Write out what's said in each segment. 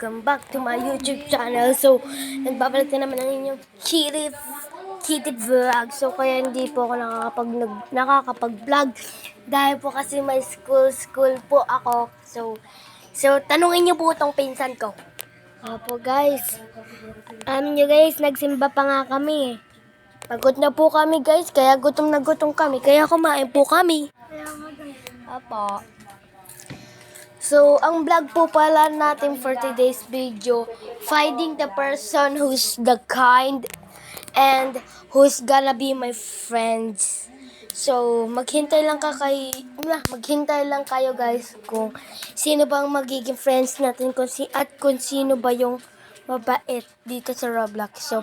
welcome back to my YouTube channel. So, nagbabalik na naman ang inyong Kitty Vlog. So, kaya hindi po ako nakakapag-vlog dahil po kasi may school po ako. So tanungin niyo po itong pinsan ko. Opo guys, alam niyo guys, nagsimba pa nga kami. Pagod na po kami guys, kaya gutom na gutom kami. Kaya kumain po kami. Opo. So, ang vlog po pala natin for today's video, finding the person who's the kind and who's gonna be my friends. So, maghintay lang kayo guys kung sino bang magiging friends natin at kung sino ba yung mabait dito sa Roblox. So,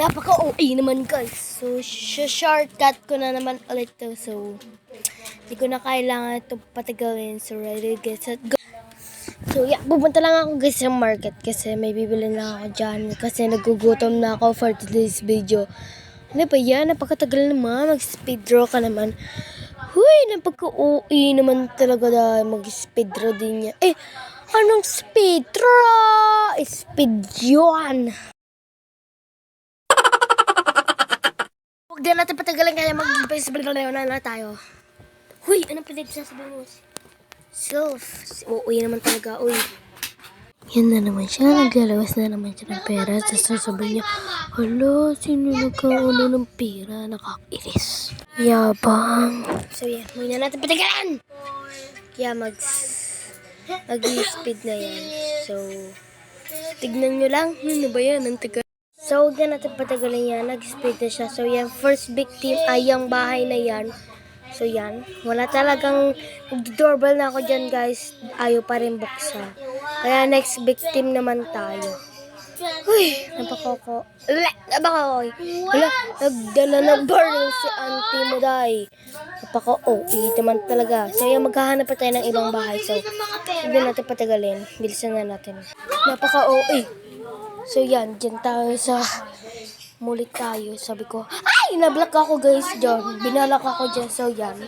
napaka-OA naman guys. So, shortcut ko na naman ulit to. So, hindi ko na kailangan ito patagalin. So, ready, get set, go. So, yeah, pupunta lang ako guys sa market kasi may bibili na ako dyan. Kasi nagugutom na ako for today's video. Ano ba yan? Napakatagal naman. Mag-speed draw ka naman. Huy, napaka-OA naman talaga dahil mag-speed draw din niya. Eh, anong speed draw? Speed yun. Huwag din natin patagalan kaya mag-baseball na tayo. Huy, anong pinagsasabi mo? Uy naman talaga, uy. Yan na naman siya, naglalawas na naman siya ng pera. Sasabihin niya, hala, sino nagkaano ng pera? Nakakainis. Yabang. So yan, huwag na natin patagalan. Kaya mag-speed na yan. So, tignan nyo lang. Ano ba yan? Ang tagal. So, huwag na natin patagalan yan. Nag-speed na siya. So, yan, first victim ay yung bahay na yan. So, yan. Wala talagang doorbell na ako dyan, guys. Ayaw pa rin buksan. Kaya, next victim naman tayo. Uy, napaka-oy. Wala, nagdala ng burning si auntie mo, day. Napaka-OA naman talaga. So, yan, maghahanap pa tayo ng ibang bahay. So, hindi natin patagalin. Bilisan na natin. Napaka-OA. So, yan. Dyan tayo sa mulit tayo. Sabi ko, ay! Nablock ako guys dyan. Binalak ako dyan. So, yan.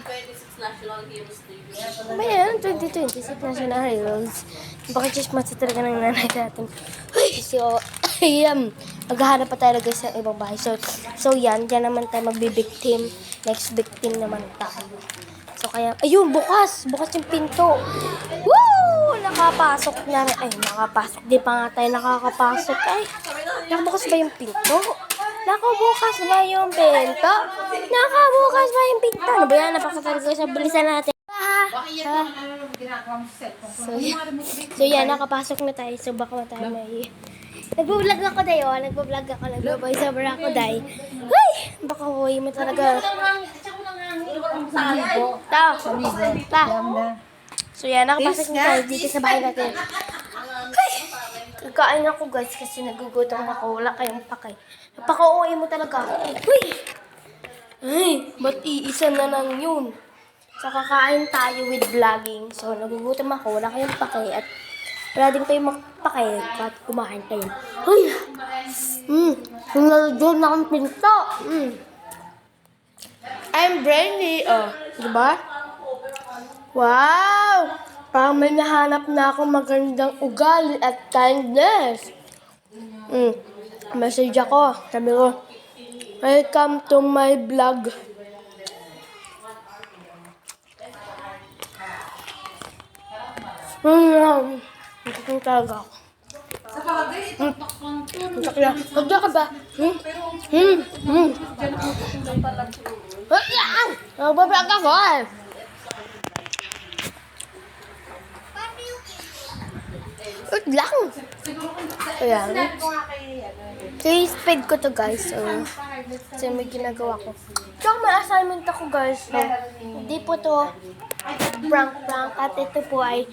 Bayan, 2026 National Heroes. Baka chismasa talaga ng nanay natin. So, ayan. Maghahanap pa tayo guys ng ibang bahay. So yan. Dyan naman tayo magbibiktim. Next victim naman tayo. So, kaya, ayun, bukas. Bukas yung pinto. Woo! Nakapasok na. Ay, nakapasok. Di pa nga tayo nakakapasok. Ay, nakabukas ba yung pinto? Nakabukas ba yung pinto? Nakabukas ba yung pinto? Ano ba yan? Napakatalaga sa bilisan natin. So yan, nakapasok na tayo. So baka tayo may... Nagbablog ako dayo. Nagbablog over ako dayo. Ay! Baka huwi mo talaga. Ta. So yan, nakapasok na tayo dito sa bahay natin. Kakain ako guys kasi nagugutom ako. Wala kayong pakay. Napaka-OA mo talaga. Uy! Ay, ba't iisa na lang yun? So, kakain tayo with vlogging. So, nagugutom ako. Wala kayong pakay. At wala din kayong magpakay. At kumain kayo. Uy! Nalagyan na akong pinto. I'm brainy. Oh, diba? Wow! Parang may nahanap na akong magandang ugali at kindness. Message ako. Sabi ko, welcome to my vlog. Ito talaga ako. Magda ka ba? Magbablog ako eh. Wait lang. Ayan. I-speed ko to guys. So may ginagawa ko. So may assignment ako guys. So, hindi po to prank. At ito po ay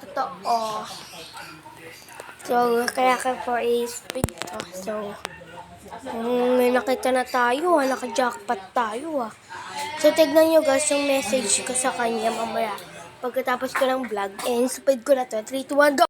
totoo. So kaya ka for i-speed to. So may nakita na tayo. Naka-jackpot tayo. So tignan nyo guys yung message ko sa kanya mamaya. Pagkatapos ko ng vlog. And speed ko na to. 3, 2, 1, go!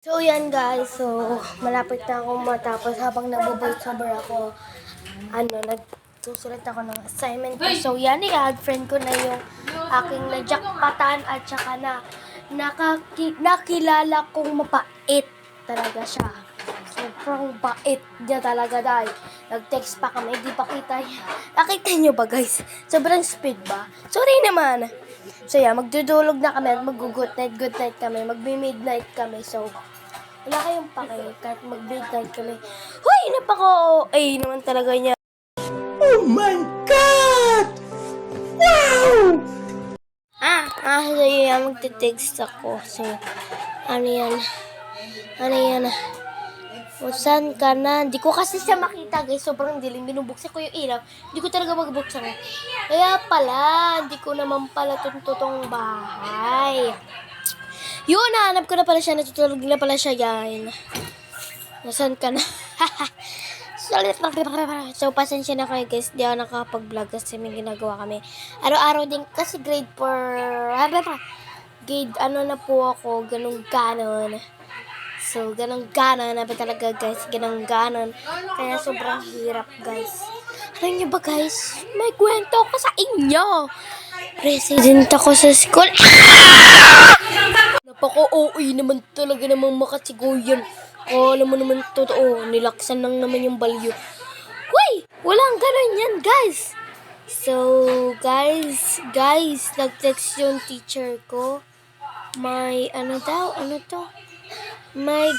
So yan guys, so malapit na akong matapos habang nagbo-voice over ako. Nagsusulat ako ng assignment ko. So yan, i-add friend ko na yung aking najakpatan at saka na nakilala kong mapait talaga siya. Sobrang bait niya talaga dahil nag-text pa kami, di pa kita niya. Nakita niyo ba guys? Sobrang speed ba? Sorry naman. So yeah, magdudulog na kami at mag-good night kami, magbi-midnight kami. So wala kayong pake, kahit mag-midnight kami. Hoy, napaka-OA naman talaga niya. Oh my God! Wow! So yan, magte-text ako. So, ano yan? O, saan ka na? Hindi ko kasi siya makita, guys. Sobrang dilim. Binubuksan ko yung ilaw. Hindi ko talaga magbuksan. Kaya pala, hindi ko naman pala tututong bahay. Yun, nahanap ko na pala siya. Natutulog na pala siya yan. Nasaan ka na? So, pasensya na kayo guys. Di ako nakakapag-vlog kasi may ginagawa kami. Araw-araw din kasi grade 4. Grade na po ako. Ganun-ganon. So, ganun-ganon na ba talaga guys? Ganun-ganon. Kaya sobrang hirap guys. Alam niyo ba guys? May kwento ko sa inyo. President ako sa school. Napaka-OA naman talaga namang makasigoyan. Alam mo naman totoo, nilaksan lang naman yung balyo. Uy! Walang ganun yan, guys! So, guys, nag-text yung teacher ko. May, ano to? May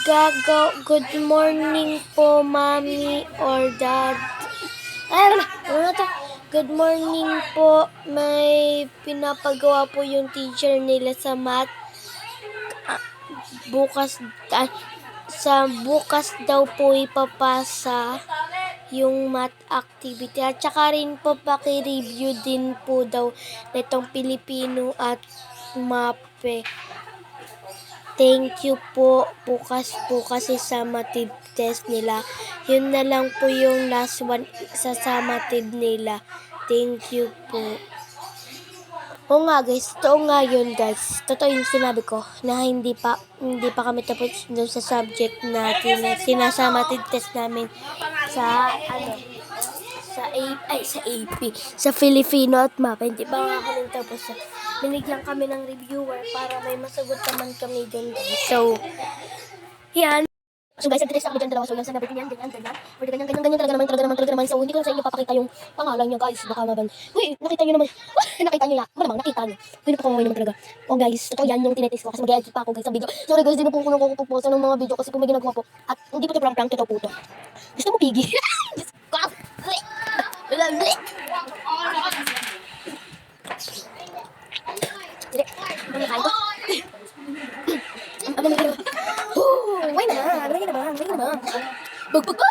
good morning po, mommy or dad. Ano to? Good morning po. May pinapagawa po yung teacher nila sa math. Bukas daw po ipapasa yung math activity. At saka rin po paki-review din po daw nitong Pilipino at MAPE. Thank you po. Bukas po kasi summative test nila. Yun na lang po yung last one sa summative nila. Thank you po. Oo nga guys, totoo nga yun guys. Totoo yung sinabi ko na hindi pa kami tapos doon sa subject natin na sinasummative test namin sa sa AP, sa Filipino at MAPE. Hindi pa nga kami tapos. Binigyan kami ng reviewer para may masagot naman kami doon guys. So, yan. So guys, nag-text ako dyan dalawa. So yan, sinabi ko yan, ganyan. Or ganyan talaga naman. So hindi ko sa inyo papakita yung pangalan niya guys. Baka maban. Uy, nakita niyo naman. Nakita niyo yan. Malamang, nakita niyo. Uy, napakawawa naman talaga. Oh guys, totoo yan yung tinetext ko. Kasi mag-edit pa ako guys sa video. Sorry guys, di na po ko nakukupulsa ng mga video kasi kung may ginagawa po. At hindi po ito prank, totoo po ito. Gusto mo pigi? Diyos ko. Sige, ano kain ko? Why na? Bug.